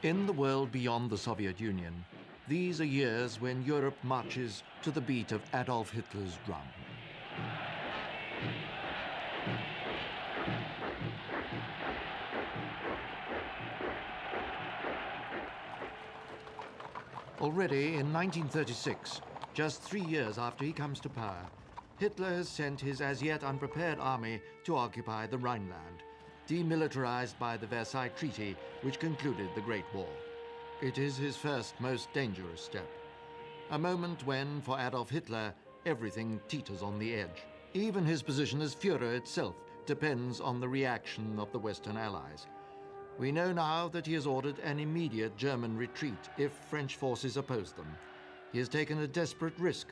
In the world beyond the Soviet Union, these are years when Europe marches to the beat of Adolf Hitler's drum. Already in 1936, just 3 years after he comes to power, Hitler has sent his as yet unprepared army to occupy the Rhineland, demilitarized by the Versailles Treaty, which concluded the Great War. It is his first, most dangerous step. A moment when, for Adolf Hitler, everything teeters on the edge. Even his position as Führer itself depends on the reaction of the Western Allies. We know now that he has ordered an immediate German retreat if French forces oppose them. He has taken a desperate risk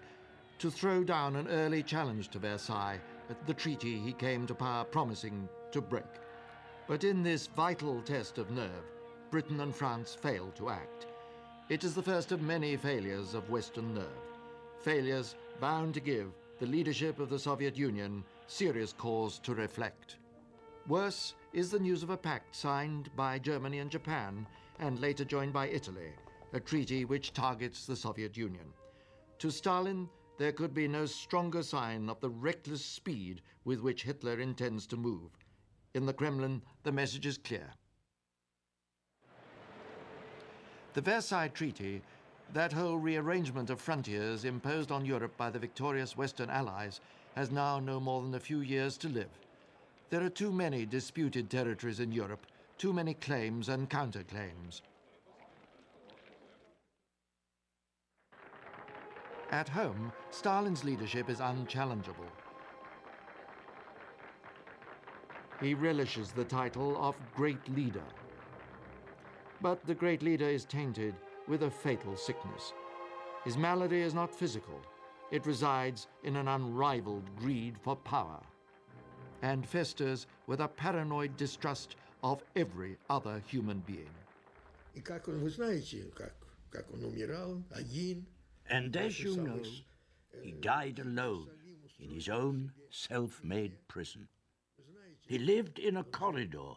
to throw down an early challenge to Versailles, the treaty he came to power promising to break. But in this vital test of nerve, Britain and France failed to act. It is the first of many failures of Western nerve, failures bound to give the leadership of the Soviet Union serious cause to reflect. Worse is the news of a pact signed by Germany and Japan, and later joined by Italy, a treaty which targets the Soviet Union. To Stalin, there could be no stronger sign of the reckless speed with which Hitler intends to move. In the Kremlin, the message is clear. The Versailles Treaty, that whole rearrangement of frontiers imposed on Europe by the victorious Western Allies, has now no more than a few years to live. There are too many disputed territories in Europe, too many claims and counterclaims. At home, Stalin's leadership is unchallengeable. He relishes the title of Great Leader. But the Great Leader is tainted with a fatal sickness. His malady is not physical. It resides in an unrivaled greed for power, and festers with a paranoid distrust of every other human being. And as you know, he died alone in his own self-made prison. He lived in a corridor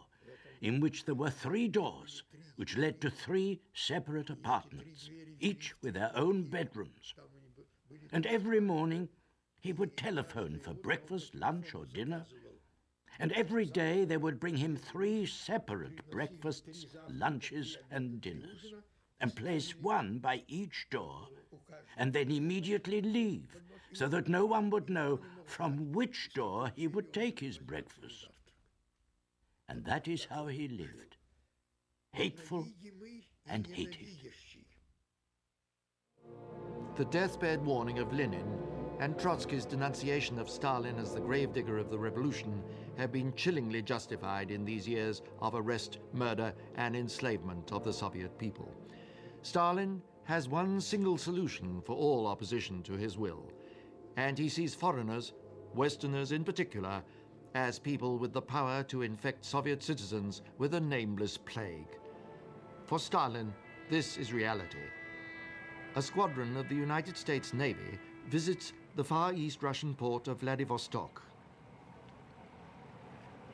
in which there were 3 doors, which led to 3 separate apartments, each with their own bedrooms. And every morning he would telephone for breakfast, lunch, or dinner. And every day they would bring him 3 separate breakfasts, lunches, and dinners, and place one by each door, and then immediately leave, so that no one would know from which door he would take his breakfast. And that is how he lived, hateful and hated. The deathbed warning of Lenin and Trotsky's denunciation of Stalin as the gravedigger of the revolution have been chillingly justified in these years of arrest, murder, and enslavement of the Soviet people. Stalin has one single solution for all opposition to his will, and he sees foreigners, Westerners in particular, as people with the power to infect Soviet citizens with a nameless plague. For Stalin, this is reality. A squadron of the United States Navy visits the Far East Russian port of Vladivostok.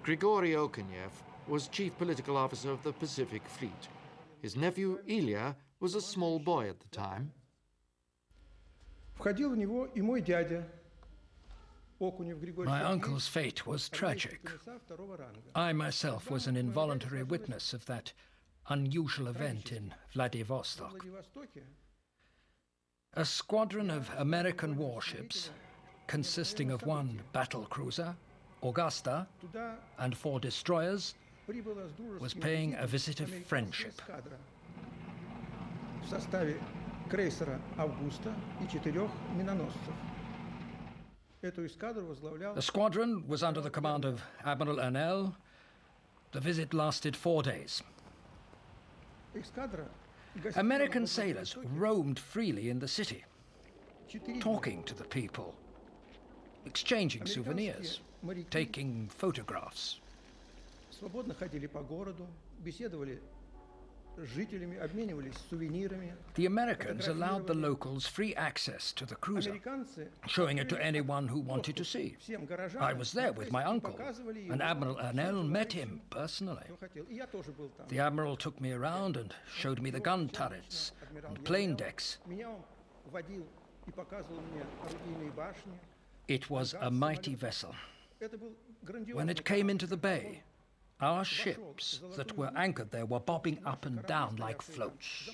Grigory Okonev was chief political officer of the Pacific Fleet. His nephew, Ilya, was a small boy at the time. My uncle's fate was tragic. I myself was an involuntary witness of that unusual event in Vladivostok. A squadron of American warships, consisting of 1 battle cruiser, Augusta, and 4 destroyers, was paying a visit of friendship. The squadron was under the command of Admiral Ernell. The visit lasted 4 days. American sailors roamed freely in the city, talking to the people, exchanging souvenirs, taking photographs. The Americans allowed the locals free access to the cruiser, showing it to anyone who wanted to see. I was there with my uncle, and Admiral Ernell met him personally. The Admiral took me around and showed me the gun turrets and plane decks. It was a mighty vessel. When it came into the bay, our ships that were anchored there were bobbing up and down like floats.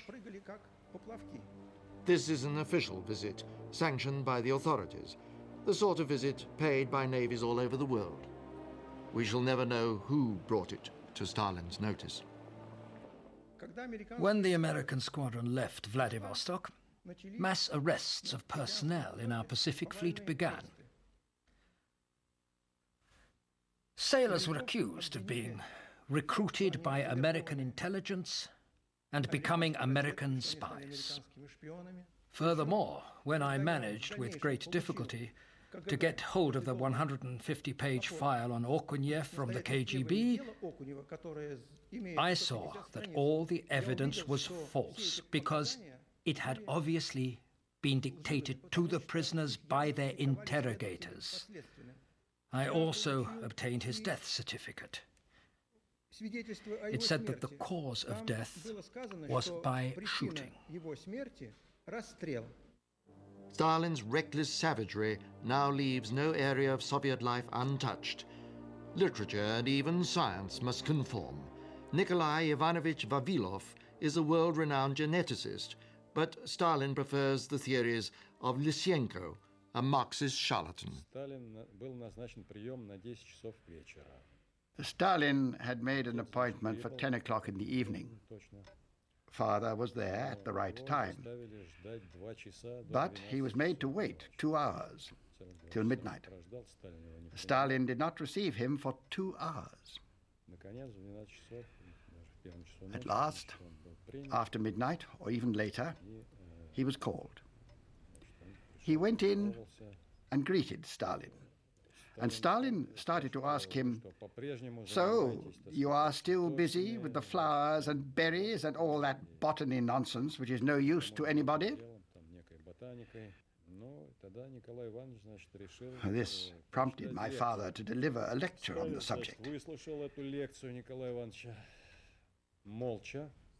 This is an official visit, sanctioned by the authorities, the sort of visit paid by navies all over the world. We shall never know who brought it to Stalin's notice. When the American squadron left Vladivostok, mass arrests of personnel in our Pacific Fleet began. Sailors were accused of being recruited by American intelligence and becoming American spies. Furthermore, when I managed with great difficulty to get hold of the 150-page file on Okunev from the KGB, I saw that all the evidence was false because it had obviously been dictated to the prisoners by their interrogators. I also obtained his death certificate. It said that the cause of death was by shooting. Stalin's reckless savagery now leaves no area of Soviet life untouched. Literature and even science must conform. Nikolai Ivanovich Vavilov is a world-renowned geneticist, but Stalin prefers the theories of Lysenko, a Marxist charlatan. Stalin had made an appointment for 10 o'clock in the evening. Father was there at the right time. But he was made to wait 2 hours, till midnight. Stalin did not receive him for 2 hours. At last, after midnight, or even later, he was called. He went in and greeted Stalin. And Stalin started to ask him, "So, you are still busy with the flowers and berries and all that botany nonsense which is no use to anybody?" This prompted my father to deliver a lecture on the subject.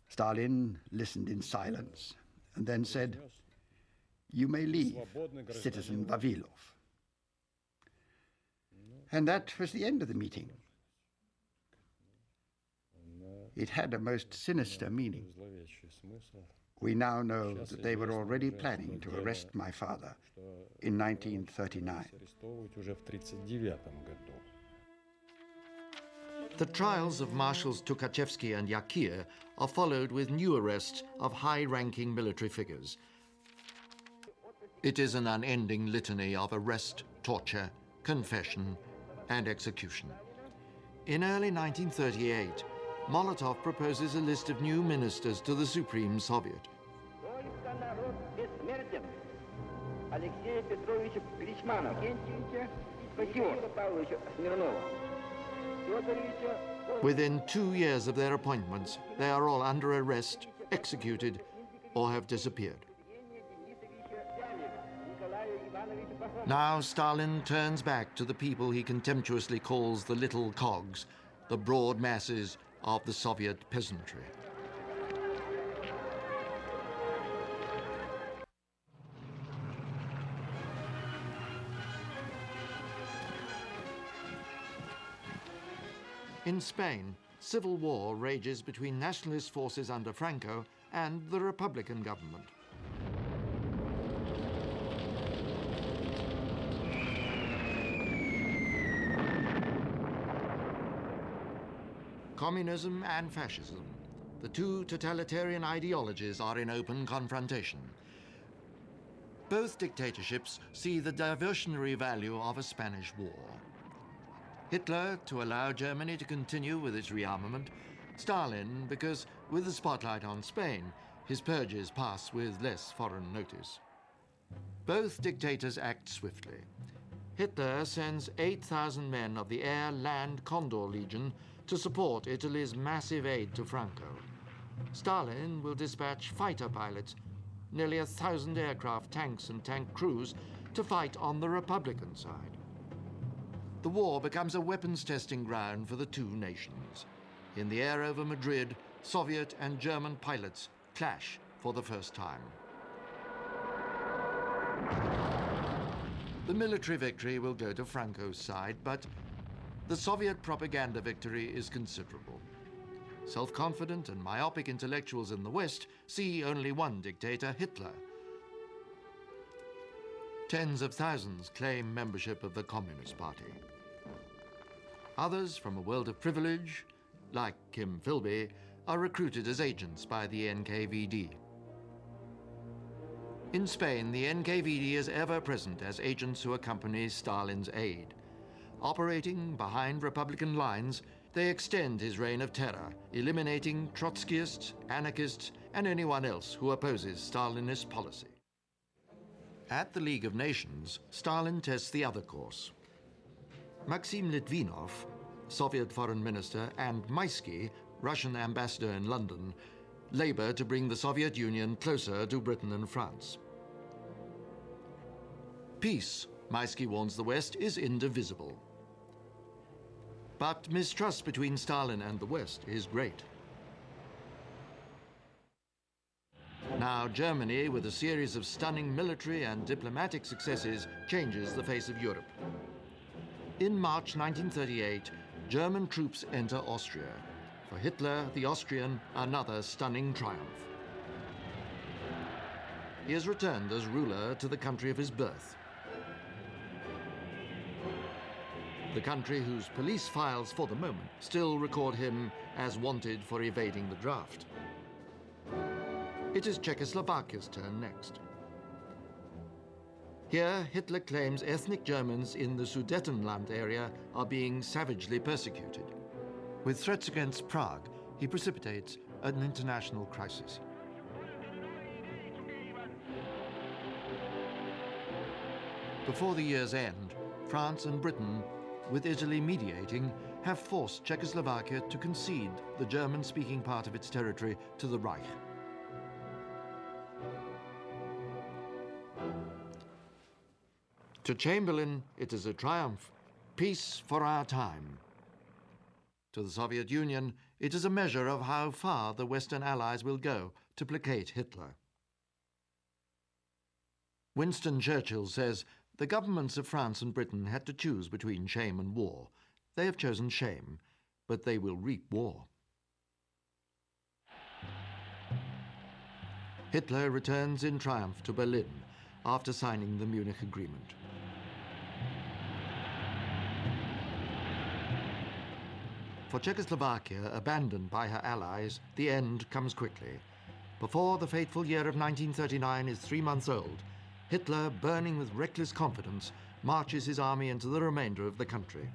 Stalin listened in silence and then said, "You may leave, Citizen Vavilov." And that was the end of the meeting. It had a most sinister meaning. We now know that they were already planning to arrest my father in 1939. The trials of Marshals Tukhachevsky and Yakir are followed with new arrests of high-ranking military figures. It is an unending litany of arrest, torture, confession, and execution. In early 1938, Molotov proposes a list of new ministers to the Supreme Soviet. Within 2 years of their appointments, they are all under arrest, executed, or have disappeared. Now Stalin turns back to the people he contemptuously calls the little cogs, the broad masses of the Soviet peasantry. In Spain, civil war rages between nationalist forces under Franco and the Republican government. Communism and fascism, the two totalitarian ideologies, are in open confrontation. Both dictatorships see the diversionary value of a Spanish war. Hitler to allow Germany to continue with its rearmament, Stalin because, with the spotlight on Spain, his purges pass with less foreign notice. Both dictators act swiftly. Hitler sends 8,000 men of the Air, Land, Condor Legion to support Italy's massive aid to Franco. Stalin will dispatch fighter pilots, nearly 1,000 aircraft, tanks, and tank crews to fight on the Republican side. The war becomes a weapons testing ground for the two nations. In the air over Madrid, Soviet and German pilots clash for the first time. The military victory will go to Franco's side, but the Soviet propaganda victory is considerable. Self-confident and myopic intellectuals in the West see only one dictator, Hitler. Tens of thousands claim membership of the Communist Party. Others from a world of privilege, like Kim Philby, are recruited as agents by the NKVD. In Spain, the NKVD is ever present as agents who accompany Stalin's aide. Operating behind Republican lines, they extend his reign of terror, eliminating Trotskyists, anarchists, and anyone else who opposes Stalinist policy. At the League of Nations, Stalin tests the other course. Maxim Litvinov, Soviet foreign minister, and Maisky, Russian ambassador in London, labor to bring the Soviet Union closer to Britain and France. Peace, Maisky warns the West, is indivisible. But mistrust between Stalin and the West is great. Now Germany, with a series of stunning military and diplomatic successes, changes the face of Europe. In March 1938, German troops enter Austria. For Hitler, the Austrian, another stunning triumph. He is returned as ruler to the country of his birth. The country whose police files for the moment still record him as wanted for evading the draft. It is Czechoslovakia's turn next. Here, Hitler claims ethnic Germans in the Sudetenland area are being savagely persecuted. With threats against Prague, he precipitates an international crisis. Before the year's end, France and Britain, with Italy mediating, have forced Czechoslovakia to concede the German-speaking part of its territory to the Reich. To Chamberlain, it is a triumph. Peace for our time. To the Soviet Union, it is a measure of how far the Western Allies will go to placate Hitler. Winston Churchill says, the governments of France and Britain had to choose between shame and war. They have chosen shame, but they will reap war. Hitler returns in triumph to Berlin after signing the Munich Agreement. For Czechoslovakia, abandoned by her allies, the end comes quickly. Before the fateful year of 1939 is 3 months old, Hitler, burning with reckless confidence, marches his army into the remainder of the country.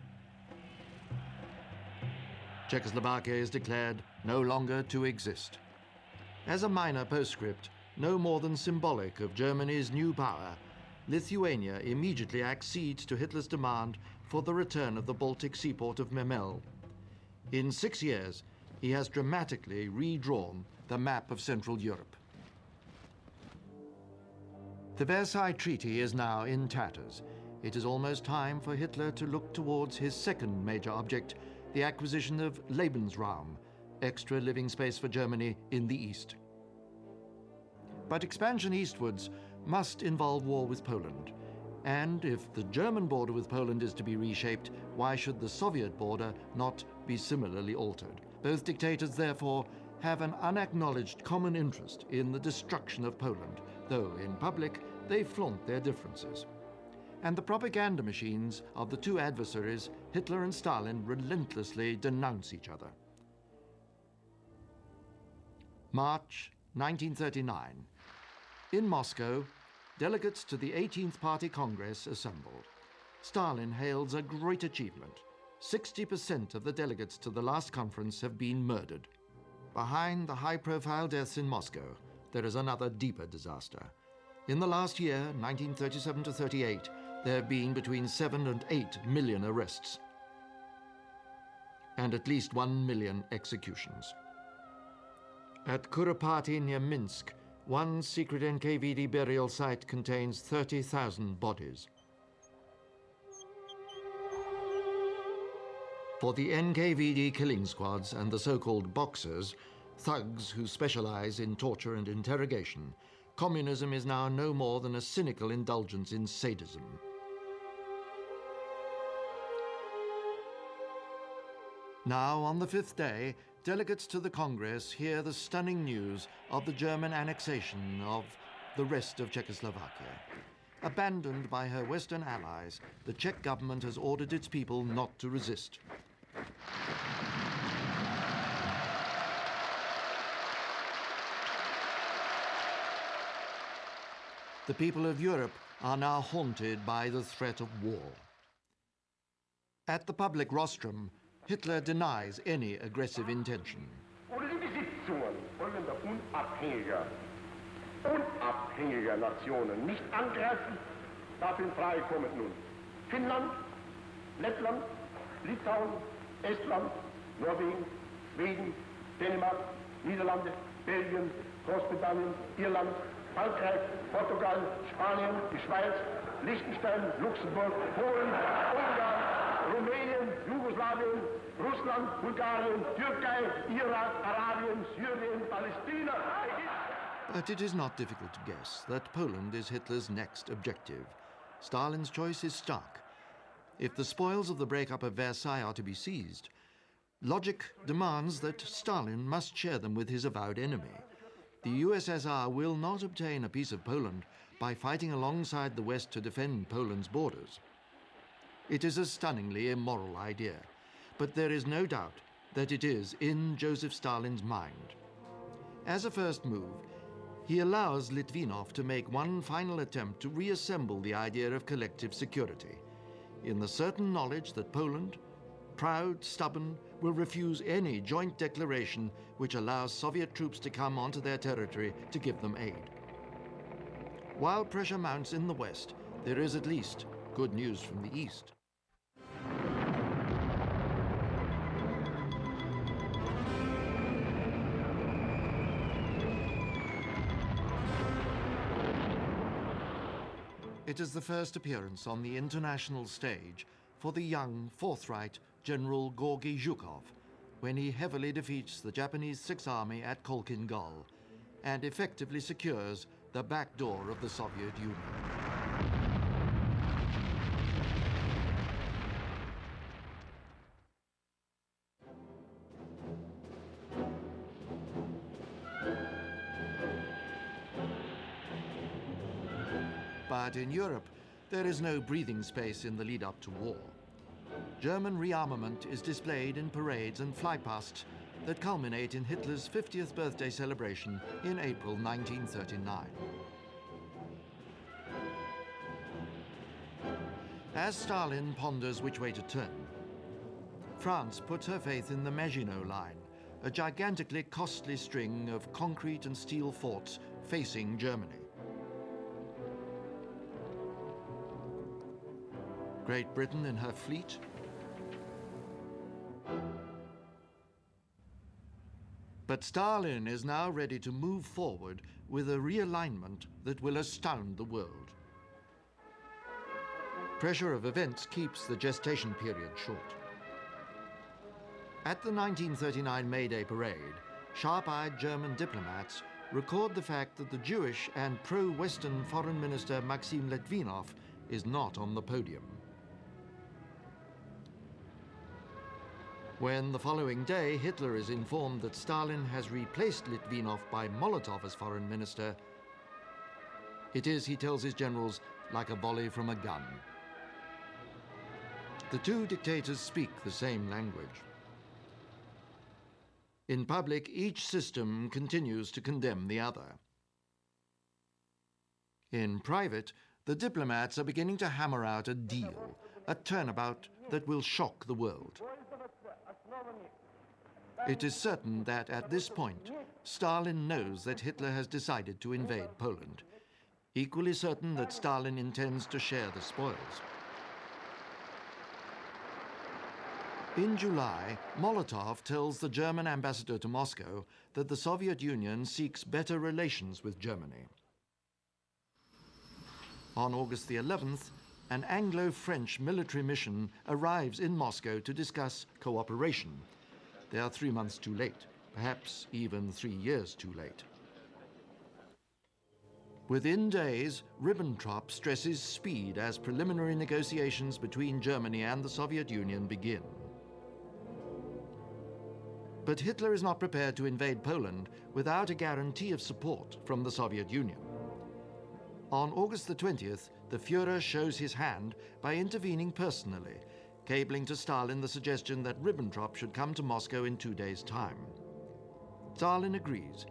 Czechoslovakia is declared no longer to exist. As a minor postscript, no more than symbolic of Germany's new power, Lithuania immediately accedes to Hitler's demand for the return of the Baltic seaport of Memel. In 6 years, he has dramatically redrawn the map of Central Europe. The Versailles Treaty is now in tatters. It is almost time for Hitler to look towards his second major object, the acquisition of Lebensraum, extra living space for Germany in the East. But expansion eastwards must involve war with Poland. And if the German border with Poland is to be reshaped, why should the Soviet border not be similarly altered? Both dictators, therefore, have an unacknowledged common interest in the destruction of Poland, though in public they flaunt their differences. And the propaganda machines of the two adversaries, Hitler and Stalin, relentlessly denounce each other. March 1939. In Moscow, delegates to the 18th Party Congress assemble. Stalin hails a great achievement. 60% of the delegates to the last conference have been murdered. Behind the high-profile deaths in Moscow, there is another deeper disaster. In the last year, 1937 to 38, there have been between 7 and 8 million arrests, and at least 1 million executions. At Kuropati near Minsk, one secret NKVD burial site contains 30,000 bodies. For the NKVD killing squads and the so-called boxers, thugs who specialize in torture and interrogation, communism is now no more than a cynical indulgence in sadism. Now, on the fifth day, delegates to the Congress hear the stunning news of the German annexation of the rest of Czechoslovakia. Abandoned by her Western allies, the Czech government has ordered its people not to resist. The people of Europe are now haunted by the threat of war. At the public rostrum, Hitler denies any aggressive intention. Unabhängiger Nationen nicht angreifen, dafür in Frage kommen nun Finnland, Lettland, Litauen, Estland, Norwegen, Schweden, Dänemark, Niederlande, Belgien, Großbritannien, Irland, Frankreich, Portugal, Spanien, die Schweiz, Liechtenstein, Luxemburg, Polen, Ungarn, Rumänien, Jugoslawien, Russland, Bulgarien, Türkei, Irak, Arabien, Syrien, Palästina. But it is not difficult to guess that Poland is Hitler's next objective. Stalin's choice is stark. If the spoils of the breakup of Versailles are to be seized, logic demands that Stalin must share them with his avowed enemy. The USSR will not obtain a piece of Poland by fighting alongside the West to defend Poland's borders. It is a stunningly immoral idea, but there is no doubt that it is in Joseph Stalin's mind. As a first move, he allows Litvinov to make one final attempt to reassemble the idea of collective security, in the certain knowledge that Poland, proud, stubborn, will refuse any joint declaration which allows Soviet troops to come onto their territory to give them aid. While pressure mounts in the West, there is at least good news from the East. It is the first appearance on the international stage for the young, forthright General Gorgy Zhukov when he heavily defeats the Japanese Sixth Army at Kholkhin Gol and effectively secures the back door of the Soviet Union. But in Europe, there is no breathing space in the lead-up to war. German rearmament is displayed in parades and flypasts that culminate in Hitler's 50th birthday celebration in April 1939. As Stalin ponders which way to turn, France puts her faith in the Maginot Line, a gigantically costly string of concrete and steel forts facing Germany. Great Britain in her fleet, but Stalin is now ready to move forward with a realignment that will astound the world. Pressure of events keeps the gestation period short. At the 1939 May Day parade, sharp-eyed German diplomats record the fact that the Jewish and pro-Western Foreign Minister Maxim Litvinov is not on the podium. When the following day Hitler is informed that Stalin has replaced Litvinov by Molotov as foreign minister, it is, he tells his generals, like a volley from a gun. The two dictators speak the same language. In public, each system continues to condemn the other. In private, the diplomats are beginning to hammer out a deal, a turnabout that will shock the world. It is certain that at this point, Stalin knows that Hitler has decided to invade Poland. Equally certain that Stalin intends to share the spoils. In July, Molotov tells the German ambassador to Moscow that the Soviet Union seeks better relations with Germany. On August the 11th, an Anglo-French military mission arrives in Moscow to discuss cooperation. They are 3 months too late, perhaps even 3 years too late. Within days, Ribbentrop stresses speed as preliminary negotiations between Germany and the Soviet Union begin. But Hitler is not prepared to invade Poland without a guarantee of support from the Soviet Union. On August the 20th, the Führer shows his hand by intervening personally, cabling to Stalin the suggestion that Ribbentrop should come to Moscow in 2 days' time. Stalin agrees.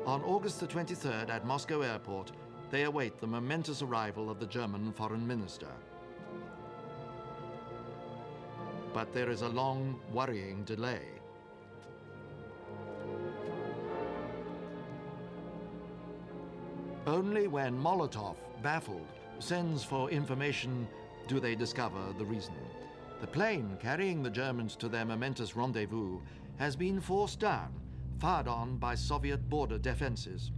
On August the 23rd at Moscow airport, they await the momentous arrival of the German foreign minister. But there is a long, worrying delay. Only when Molotov, baffled, sends for information do they discover the reason. The plane carrying the Germans to their momentous rendezvous has been forced down, fired on by Soviet border defenses.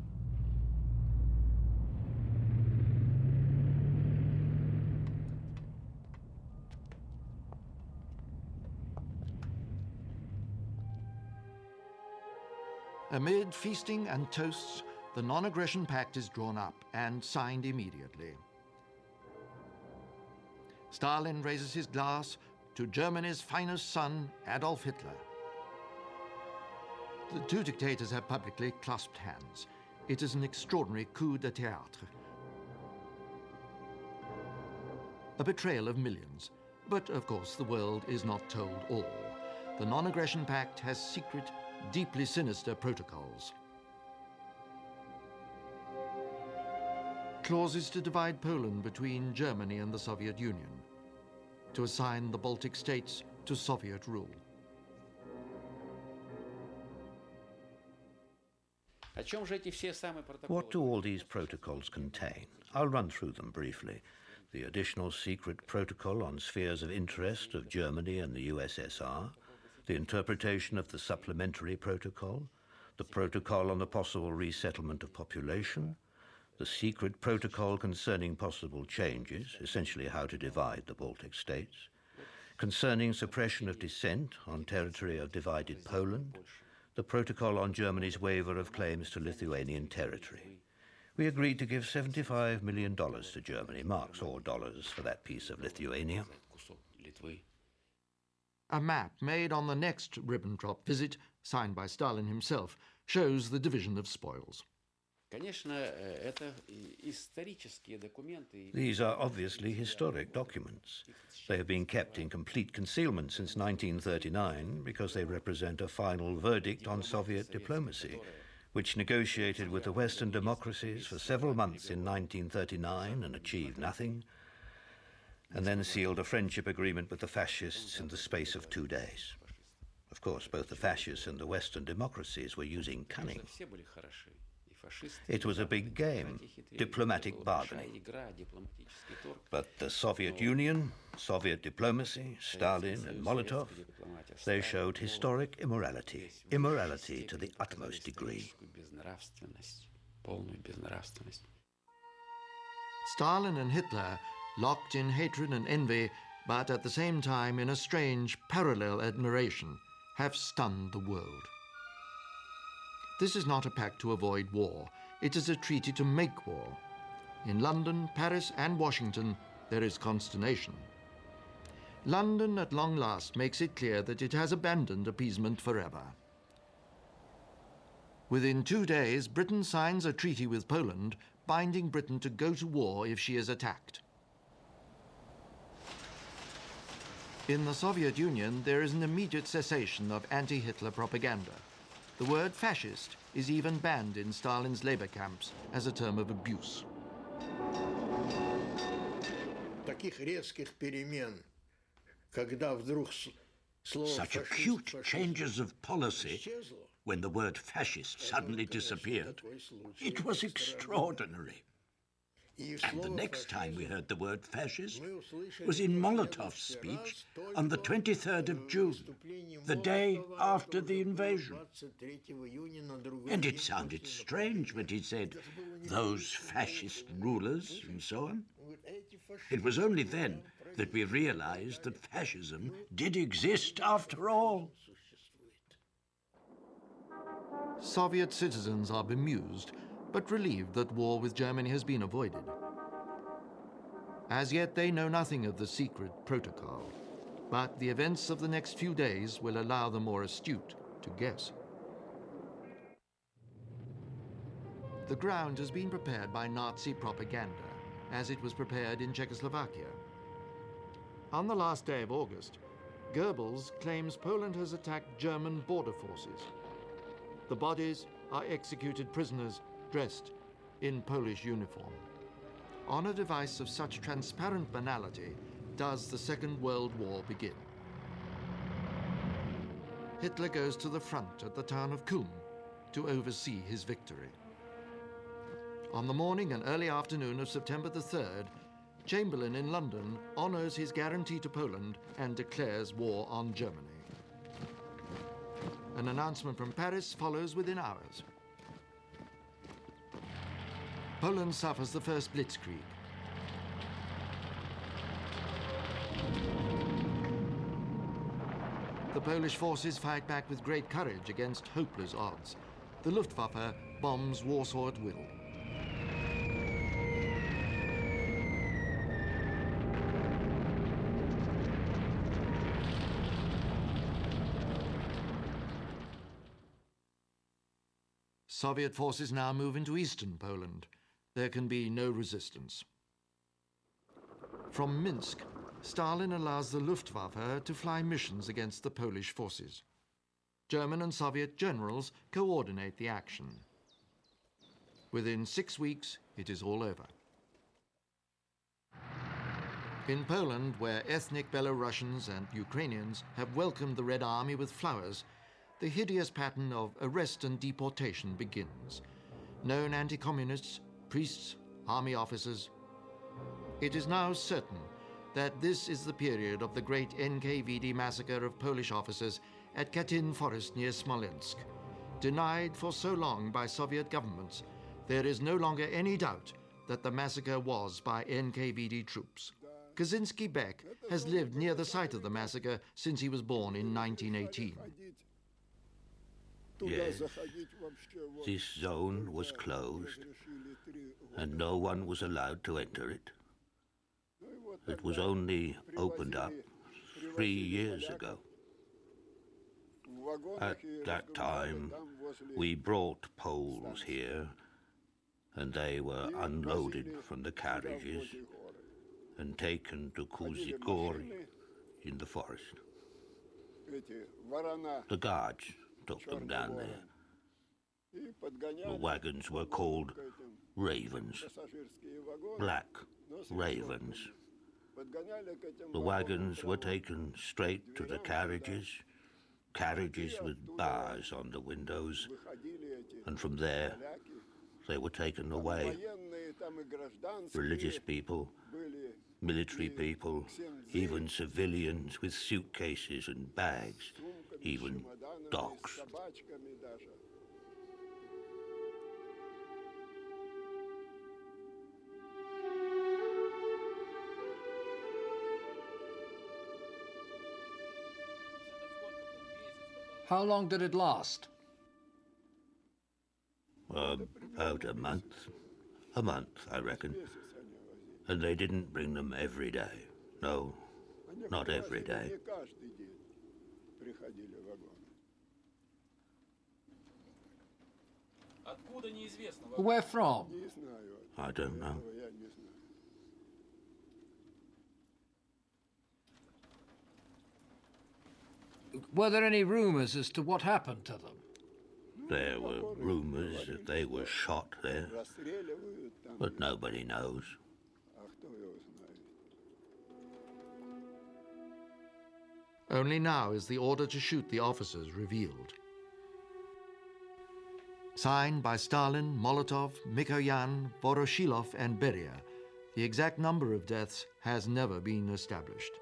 Amid feasting and toasts, the non-aggression pact is drawn up and signed immediately. Stalin raises his glass to Germany's finest son, Adolf Hitler. The two dictators have publicly clasped hands. It is an extraordinary coup de théâtre. A betrayal of millions. But of course, the world is not told all. The non-aggression pact has secret, deeply sinister protocols. Clauses to divide Poland between Germany and the Soviet Union, to assign the Baltic states to Soviet rule. What do all these protocols contain? I'll run through them briefly. The additional secret protocol on spheres of interest of Germany and the USSR, the interpretation of the supplementary protocol, the protocol on the possible resettlement of population, the secret protocol concerning possible changes, essentially how to divide the Baltic states, concerning suppression of dissent on territory of divided Poland, the protocol on Germany's waiver of claims to Lithuanian territory. We agreed to give $75 million to Germany, marks or dollars, for that piece of Lithuania. A map made on the next Ribbentrop visit, signed by Stalin himself, shows the division of spoils. These are obviously historic documents. They have been kept in complete concealment since 1939 because they represent a final verdict on Soviet diplomacy, which negotiated with the Western democracies for several months in 1939 and achieved nothing, and then sealed a friendship agreement with the fascists in the space of 2 days. Of course, both the fascists and the Western democracies were using cunning. It was a big game, diplomatic bargaining. But the Soviet Union, Soviet diplomacy, Stalin and Molotov, they showed historic immorality, immorality to the utmost degree. Stalin and Hitler, locked in hatred and envy, but at the same time in a strange parallel admiration, have stunned the world. This is not a pact to avoid war. It is a treaty to make war. In London, Paris, and Washington, there is consternation. London, at long last, makes it clear that it has abandoned appeasement forever. Within 2 days, Britain signs a treaty with Poland, binding Britain to go to war if she is attacked. In the Soviet Union, there is an immediate cessation of anti-Hitler propaganda. The word fascist is even banned in Stalin's labor camps as a term of abuse. Such acute changes of policy, when the word fascist suddenly disappeared, it was extraordinary. And the next time we heard the word fascist was in Molotov's speech on the 23rd of June, the day after the invasion. And it sounded strange when he said, "those fascist rulers," and so on. It was only then that we realized that fascism did exist after all. Soviet citizens are bemused, but relieved that war with Germany has been avoided. As yet, they know nothing of the secret protocol, but the events of the next few days will allow the more astute to guess. The ground has been prepared by Nazi propaganda, as it was prepared in Czechoslovakia. On the last day of August, Goebbels claims Poland has attacked German border forces. The bodies are executed prisoners dressed in Polish uniform. On a device of such transparent banality does the Second World War begin. Hitler goes to the front at the town of Kulm to oversee his victory. On the morning and early afternoon of September the 3rd, Chamberlain in London honors his guarantee to Poland and declares war on Germany. An announcement from Paris follows within hours. Poland suffers the first blitzkrieg. The Polish forces fight back with great courage against hopeless odds. The Luftwaffe bombs Warsaw at will. Soviet forces now move into eastern Poland. There can be no resistance. From Minsk, Stalin allows the Luftwaffe to fly missions against the Polish forces. German and Soviet generals coordinate the action. Within 6 weeks, it is all over. In Poland, where ethnic Belarusians and Ukrainians have welcomed the Red Army with flowers, the hideous pattern of arrest and deportation begins. Known anti-communists, priests, army officers. It is now certain that this is the period of the great NKVD massacre of Polish officers at Katyn Forest near Smolensk. Denied for so long by Soviet governments, there is no longer any doubt that the massacre was by NKVD troops. Kaczynski Beck has lived near the site of the massacre since he was born in 1918. Yes, this zone was closed and no one was allowed to enter it. It was only opened up 3 years ago. At that time, we brought Poles here, and they were unloaded from the carriages and taken to Kuzikory in the forest. The guards took them down there. The wagons were called ravens, black ravens. The wagons were taken straight to the carriages, carriages with bars on the windows, and from there they were taken away. Religious people, military people, even civilians with suitcases and bags, even dogs. How long did it last? About a month. A month, I reckon. And they didn't bring them every day. No, not every day. Where from? I don't know. Were there any rumors as to what happened to them? There were rumors that they were shot there, but nobody knows. Only now is the order to shoot the officers revealed. Signed by Stalin, Molotov, Mikoyan, Voroshilov, and Beria, the exact number of deaths has never been established.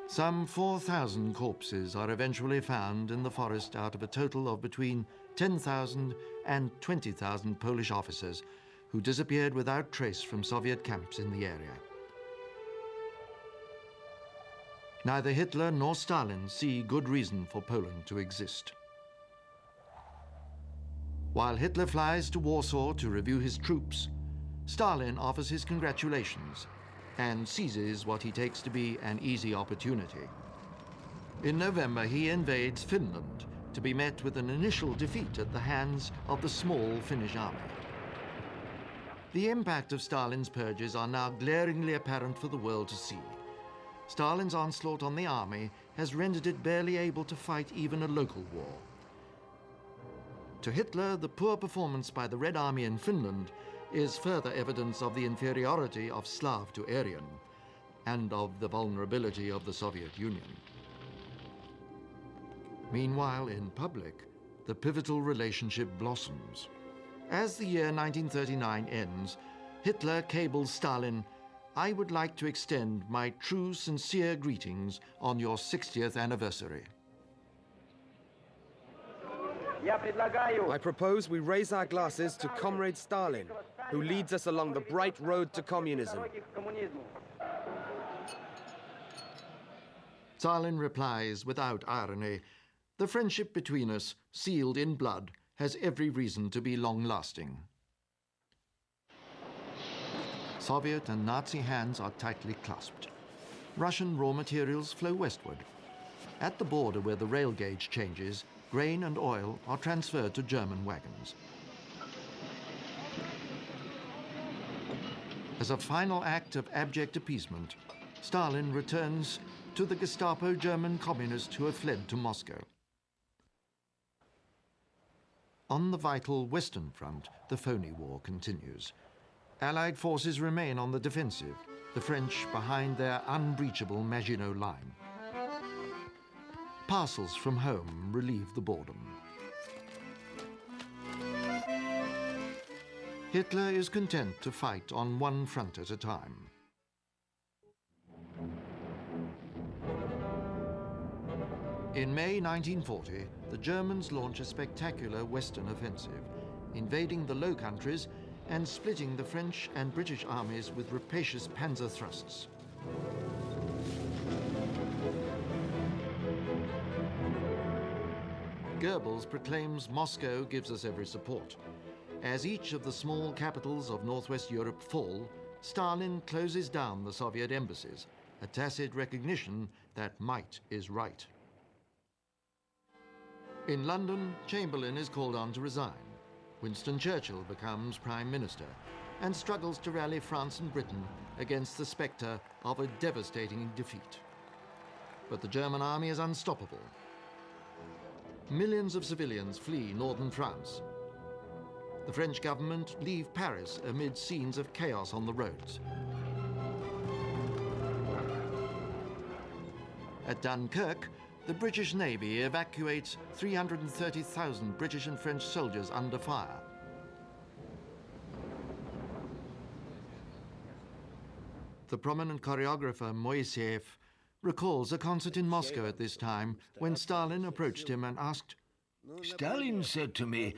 Some 4,000 corpses are eventually found in the forest out of a total of between 10,000 and 20,000 Polish officers who disappeared without trace from Soviet camps in the area. Neither Hitler nor Stalin see good reason for Poland to exist. While Hitler flies to Warsaw to review his troops, Stalin offers his congratulations and seizes what he takes to be an easy opportunity. In November, he invades Finland to be met with an initial defeat at the hands of the small Finnish army. The impact of Stalin's purges are now glaringly apparent for the world to see. Stalin's onslaught on the army has rendered it barely able to fight even a local war. To Hitler, the poor performance by the Red Army in Finland is further evidence of the inferiority of Slav to Aryan and of the vulnerability of the Soviet Union. Meanwhile, in public, the pivotal relationship blossoms. As the year 1939 ends, Hitler cables Stalin, "I would like to extend my true, sincere greetings on your 60th anniversary." I propose we raise our glasses to Comrade Stalin, who leads us along the bright road to communism. Stalin replies without irony, "The friendship between us, sealed in blood, has every reason to be long-lasting." Soviet and Nazi hands are tightly clasped. Russian raw materials flow westward. At the border where the rail gauge changes, grain and oil are transferred to German wagons. As a final act of abject appeasement, Stalin returns to the Gestapo German communists who have fled to Moscow. On the vital Western Front, the phony war continues. Allied forces remain on the defensive, the French behind their unbreachable Maginot Line. Parcels from home relieve the boredom. Hitler is content to fight on one front at a time. In May 1940, the Germans launch a spectacular Western offensive, invading the Low Countries and splitting the French and British armies with rapacious panzer thrusts. Goebbels proclaims Moscow gives us every support. As each of the small capitals of Northwest Europe fall, Stalin closes down the Soviet embassies, a tacit recognition that might is right. In London, Chamberlain is called on to resign. Winston Churchill becomes Prime Minister and struggles to rally France and Britain against the spectre of a devastating defeat. But the German army is unstoppable. Millions of civilians flee northern France. The French government leave Paris amid scenes of chaos on the roads. At Dunkirk, the British Navy evacuates 330,000 British and French soldiers under fire. The prominent choreographer Moiseev recalls a concert in Moscow at this time when Stalin approached him and asked, Stalin said to me,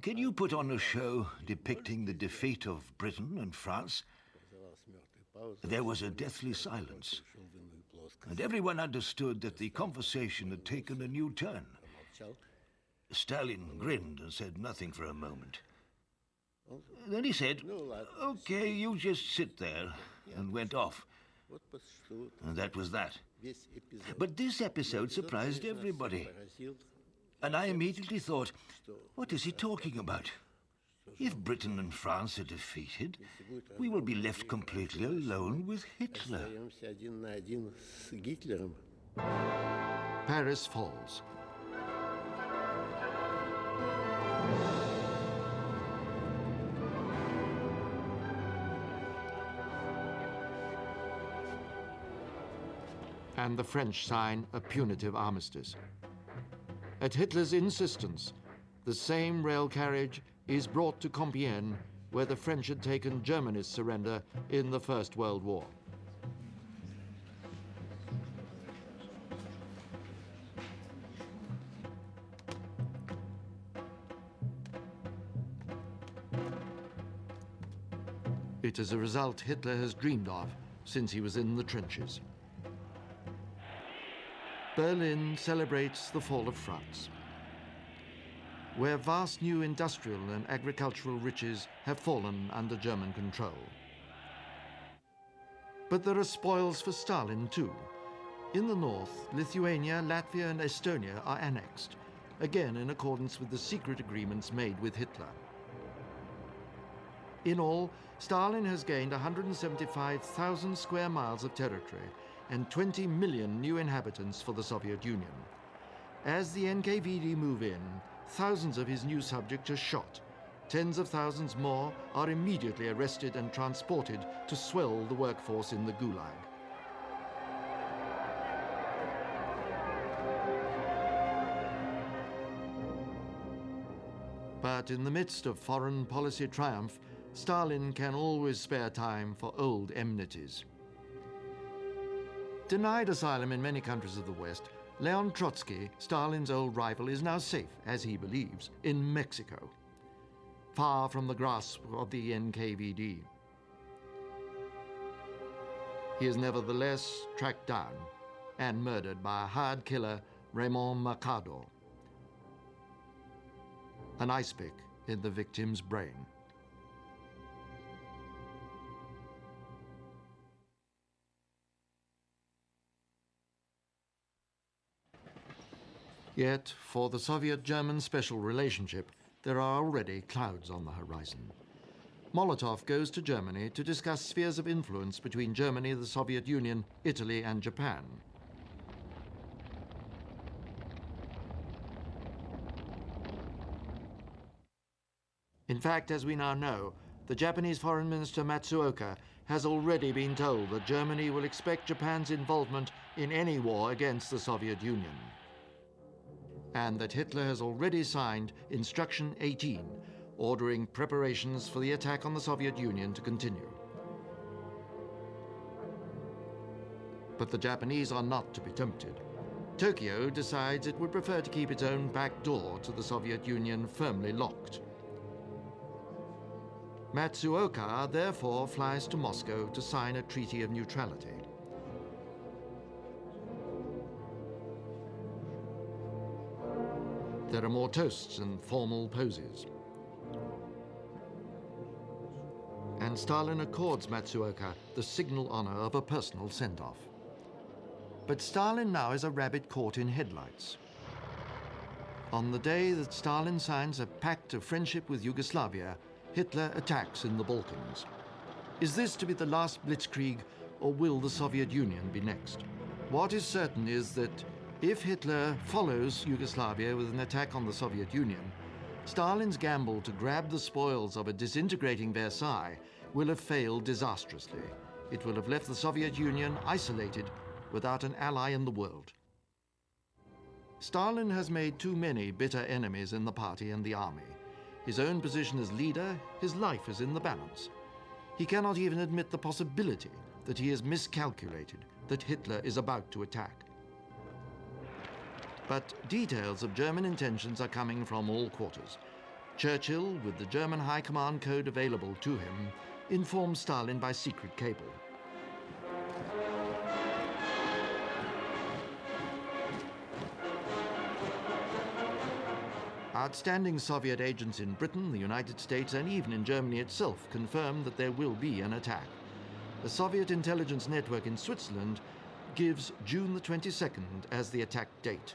"Can you put on a show depicting the defeat of Britain and France?" There was a deathly silence, and everyone understood that the conversation had taken a new turn. Stalin grinned and said nothing for a moment. Then he said, "Okay, you just sit there," and went off. And that was that. But this episode surprised everybody. And I immediately thought, what is he talking about? If Britain and France are defeated, we will be left completely alone with Hitler. Paris falls. and the French sign a punitive armistice. At Hitler's insistence, the same rail carriage is brought to Compiègne, where the French had taken Germany's surrender in the First World War. It is a result Hitler has dreamed of since he was in the trenches. Berlin celebrates the fall of France, where vast new industrial and agricultural riches have fallen under German control. But there are spoils for Stalin too. In the north, Lithuania, Latvia and Estonia are annexed, again in accordance with the secret agreements made with Hitler. In all, Stalin has gained 175,000 square miles of territory and 20 million new inhabitants for the Soviet Union. As the NKVD move in, thousands of his new subjects are shot. Tens of thousands more are immediately arrested and transported to swell the workforce in the Gulag. But in the midst of foreign policy triumph, Stalin can always spare time for old enmities. Denied asylum in many countries of the West, Leon Trotsky, Stalin's old rival, is now safe, as he believes, in Mexico, far from the grasp of the NKVD. He is nevertheless tracked down and murdered by a hired killer, Raymond Mercado, an ice pick in the victim's brain. Yet, for the Soviet-German special relationship, there are already clouds on the horizon. Molotov goes to Germany to discuss spheres of influence between Germany, the Soviet Union, Italy and Japan. In fact, as we now know, the Japanese Foreign Minister Matsuoka has already been told that Germany will expect Japan's involvement in any war against the Soviet Union, and that Hitler has already signed Instruction 18, ordering preparations for the attack on the Soviet Union to continue. But the Japanese are not to be tempted. Tokyo decides it would prefer to keep its own back door to the Soviet Union firmly locked. Matsuoka therefore flies to Moscow to sign a treaty of neutrality. There are more toasts and formal poses. And Stalin accords Matsuoka the signal honor of a personal send-off. But Stalin now is a rabbit caught in headlights. On the day that Stalin signs a pact of friendship with Yugoslavia, Hitler attacks in the Balkans. Is this to be the last blitzkrieg, or will the Soviet Union be next? What is certain is that if Hitler follows Yugoslavia with an attack on the Soviet Union, Stalin's gamble to grab the spoils of a disintegrating Versailles will have failed disastrously. It will have left the Soviet Union isolated without an ally in the world. Stalin has made too many bitter enemies in the party and the army. His own position as leader, his life is in the balance. He cannot even admit the possibility that he has miscalculated, that Hitler is about to attack. But details of German intentions are coming from all quarters. Churchill, with the German High Command code available to him, informs Stalin by secret cable. Outstanding Soviet agents in Britain, the United States, and even in Germany itself confirm that there will be an attack. The Soviet intelligence network in Switzerland gives June the 22nd as the attack date.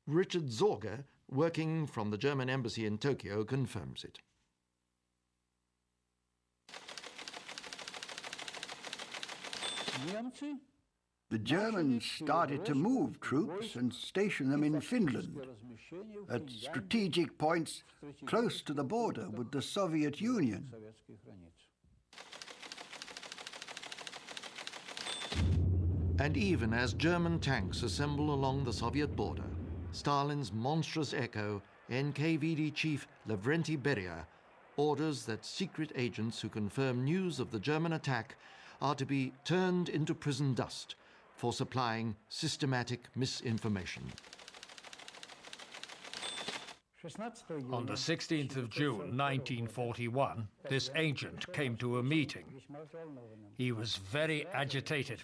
Richard Zorger, working from the German embassy in Tokyo, confirms it. The Germans started to move troops and station them in Finland, at strategic points close to the border with the Soviet Union. And even as German tanks assemble along the Soviet border, Stalin's monstrous echo, NKVD chief Lavrenti Beria, orders that secret agents who confirm news of the German attack are to be turned into prison dust for supplying systematic misinformation. On the 16th of June, 1941, this agent came to a meeting. He was very agitated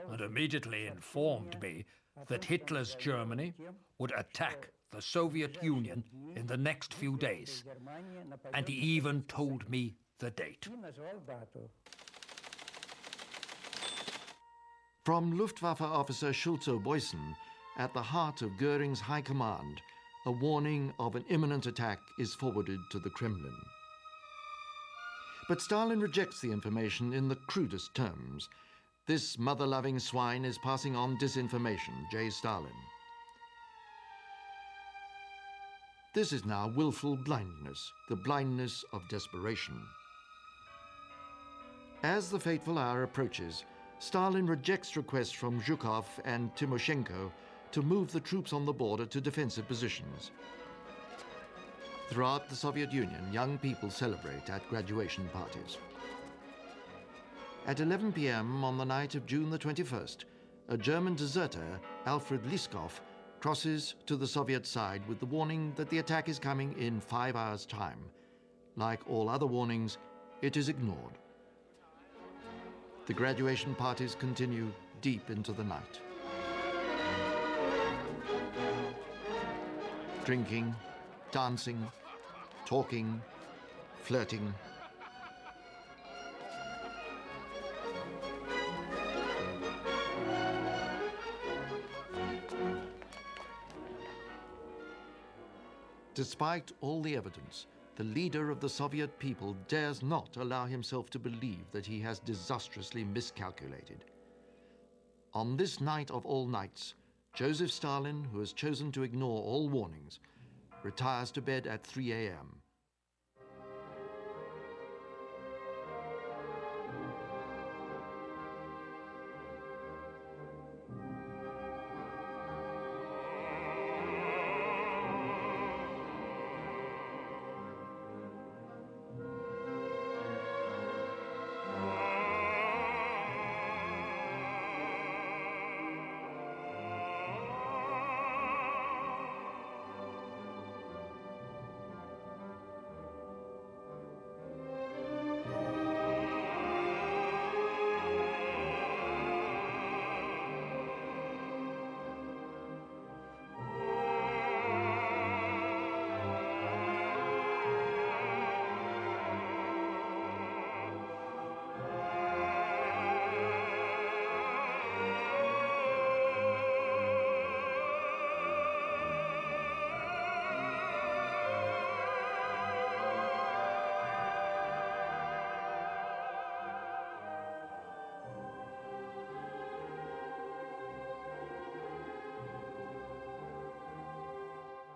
and immediately informed me that Hitler's Germany would attack the Soviet Union in the next few days, and he even told me the date. From Luftwaffe officer Schulze-Boysen, at the heart of Goering's high command, a warning of an imminent attack is forwarded to the Kremlin. But Stalin rejects the information in the crudest terms. This mother-loving swine is passing on disinformation, J. Stalin. This is now willful blindness, the blindness of desperation. As the fateful hour approaches, Stalin rejects requests from Zhukov and Timoshenko to move the troops on the border to defensive positions. Throughout the Soviet Union, young people celebrate at graduation parties. At 11 p.m. on the night of June the 21st, a German deserter, Alfred Liskov, crosses to the Soviet side with the warning that the attack is coming in 5 hours' time. Like all other warnings, it is ignored. The graduation parties continue deep into the night. Drinking, dancing, talking, flirting. Despite all the evidence, the leader of the Soviet people dares not allow himself to believe that he has disastrously miscalculated. On this night of all nights, Joseph Stalin, who has chosen to ignore all warnings, retires to bed at 3 a.m.